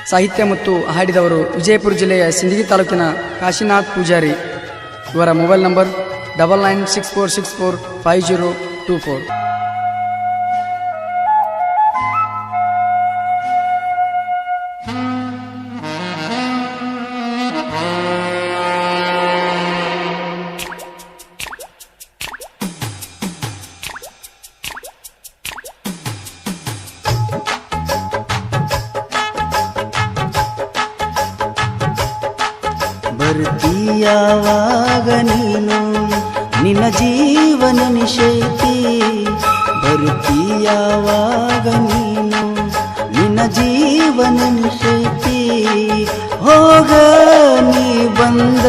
ಸಾಹಿತ್ಯ ಮತ್ತು ಹಾಡಿದವರು ವಿಜಯಪುರ ಜಿಲ್ಲೆಯ ಸಿಂದಗಿ ತಾಲೂಕಿನ ಕಾಶಿನಾಥ್ ಪೂಜಾರಿ. ಇವರ ಮೊಬೈಲ್ ನಂಬರ್ 9964645024. ಬರ್ತೀಯಾವಾಗ ನೀನು ನಿನ್ನ ಜೀವನ ನಿಶೈತಿ. ಬರ್ತೀಯಾವಾಗ ನೀನು ನಿನ್ನ ಜೀವನ ನಿಶೈತಿ. ಹೋಗ ನೀ ಬಂದ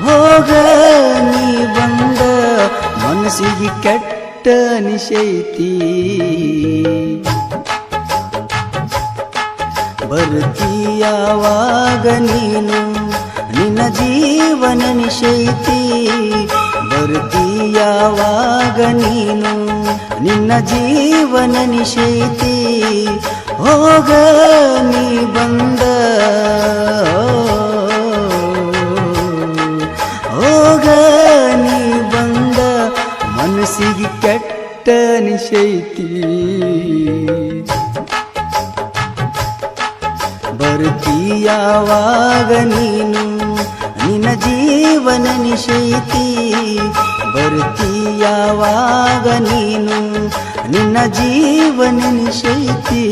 ಹೋಗ ನೀ ಬಂದ ಮನಸ್ಸಿಗೆ ಕೆಟ್ಟ ನಿಶೈತಿ. ಬರ್ತೀಯಾವಾಗ ನೀನು ನಿನ್ನ ಜೀವನ ನಿಶೈತಿ. ಬರ್ತೀಯಾವಾಗ ನೀನು ನಿನ್ನ ಜೀವನ ನಿಶೈತಿ. ಹೋಗ ನೀ ಬಂದ ಹೋಗ ನೀ ಬಂದ ಮನಸ್ಸಿಗೆ ಕೆಟ್ಟ ನಿಶೈತಿ. ಬರ್ತೀಯಾವಾಗ ನೀನು ನಿನ್ನ ಜೀವನ ನಿಶೈತಿ. ಬರ್ತೀಯಾವಾಗ ನೀನು ನಿನ್ನ ಜೀವನ ನಿಶೈತಿ.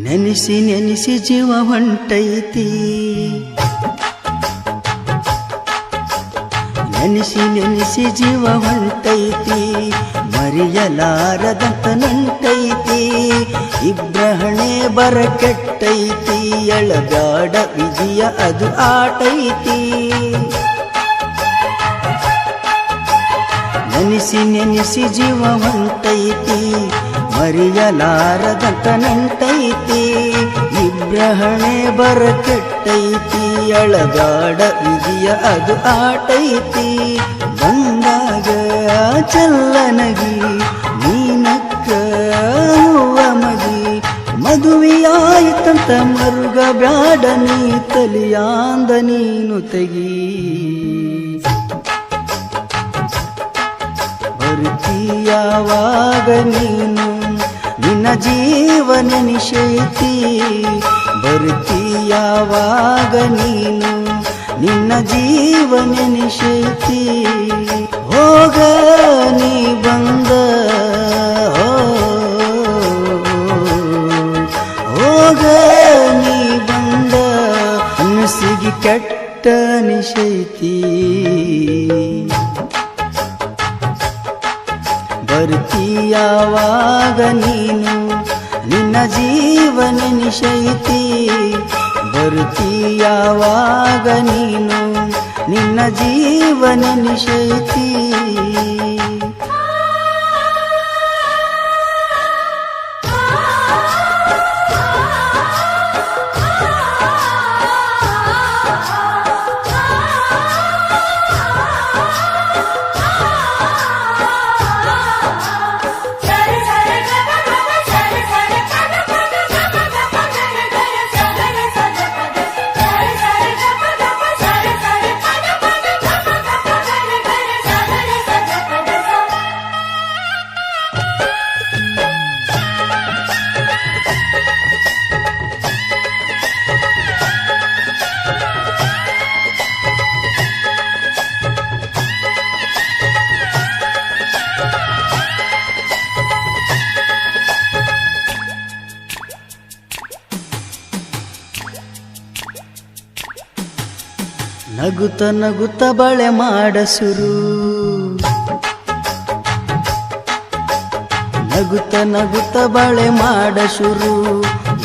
ನೆನೆಸಿ ನೆನೆಸಿ ಜೀವ ಹೊಂಟೈತಿ. ನೆನೆಸಿ ನೆನೆಸಿ ಜೀವ ಹೊಂಟೈತಿ. ಮರೆಯಲಾರದಂತ ನಂಟೈತಿ. ಇಬ್ರಹಣೆ ಬರ ಕೆಟ್ಟೈತಿ. ಎಳಬ್ಯಾಡ ವಿಜಯ ಅದು ಆಟೈತಿ. ನೆನೆಸಿ ನೆನೆಸಿ ಜೀವ ಹೊಂಟೈತಿ. ಮರೆಯಲಾರದಂತ ನಂಟೈತಿ. ಇಬ್ರಹಣೆ ಬರ ಕೆಟ್ಟೈತಿ. ಅಳಗಾಡ ವಿಧಿಯ ಅದು ಆಟೈತಿ. ಬಂದಾಗ ಚಲ್ಲನಗಿ ನೀನಕ್ಕ ಮಗಿ. ಮದುವೆಯಾಯಿತಂತ ಮರುಗ ಬ್ಯಾಡ ನೀ ತಲಿಯಾಂದ ನೀನು ತೆಗಿ. ಬರ್ತೀಯಾವಾಗ ನೀನು ನಿನ್ನ ಜೀವನ ನಿಶೈತಿ. ಬರ್ತೀಯಾವಾಗ ನೀನು ನಿನ್ನ ಜೀವನ ನಿಶೈತಿ. ಹೋಗ ನೀ ಬಂದ ಹೋಗ ನೀ ಬಂದ ಮನಸ್ಸಿಗೆ ಕೆಟ್ಟ ನಿಶೈತಿ. ಬರ್ತೀಯಾವಾಗ ನೀನು ನಿನ್ನ ಜೀವನ ನಿಶೈತಿ. ಬರ್ತೀಯಾವಾಗ ನೀನು ನಿನ್ನ ಜೀವನ ನಿಶೈತಿ. ನಗುತ್ತ ನಗುತ್ತ ಬಳೆ ಮಾಡಸುರು, ನಗುತ್ತ ನಗುತ್ತ ಬಳೆ ಮಾಡಸುರು.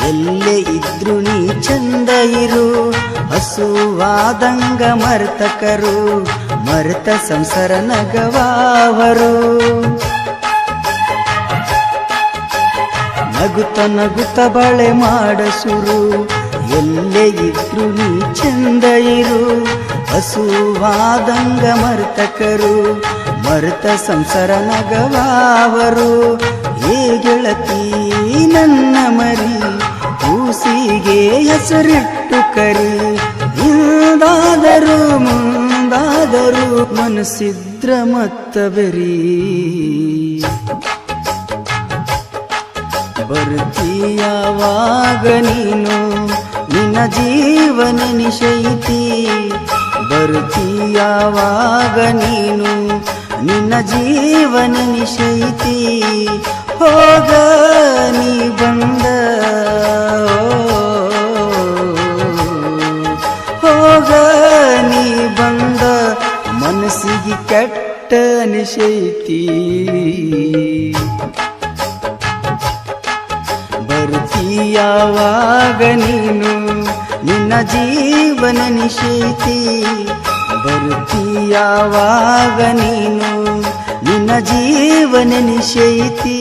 ಎಲ್ಲೇ ಇದ್ರು ನೀ ಚಂದ ಇರು, ಹಸುವಾದಂಗ ಮರ್ತಕರು, ಮರ್ತ ಸಂಸಾರ ನಗವಾವರು. ನಗುತ್ತ ನಗುತ್ತ ಬಳೆ ಮಾಡಸುರು, ಎಲ್ಲೇ ಇದ್ರು ನೀ ಚಂದ ಇರು, ಹಸುವಾದಂಗ ಮರ್ತಕರು, ಮರ್ತ ಸಂಸಾರ ನಗವಾವರು. ಏ ಗೆಳತಿ ನನ್ನ ಮರಿ, ಕೂಸಿಗೆ ಹೆಸರಿಟ್ಟು ಕರಿ, ಹಿಂದಾದರೂ ಮುಂದಾದರೂ ಮನಸ್ಸಿದ್ರ ಮತ್ತ ಬೆರಿ. ಬರ್ತೀಯಾವಾಗ ನೀನು ನಿನ್ನ ಜೀವನ ನಿಶೈತಿ, ಬರ್ತೀಯಾವಾಗ ನೀನು ನಿನ್ನ ಜೀವನ ನಿಶೈತಿ. ಹೋಗ ನೀ ಬಂದ, ಹೋಗ ನೀ ಬಂದ, ಮನಸ್ಸಿಗೆ ಕೆಟ್ಟ ನಿಶೈತಿ. ಬರ್ತೀಯಾವಾಗ ನೀನು ನಿನ್ನ ಜೀವನ ನಿಶೈತಿ, ಬರ್ತೀಯಾವಾಗ ನೀನು ನಿನ್ನ ಜೀವನ ನಿಶೈತಿ.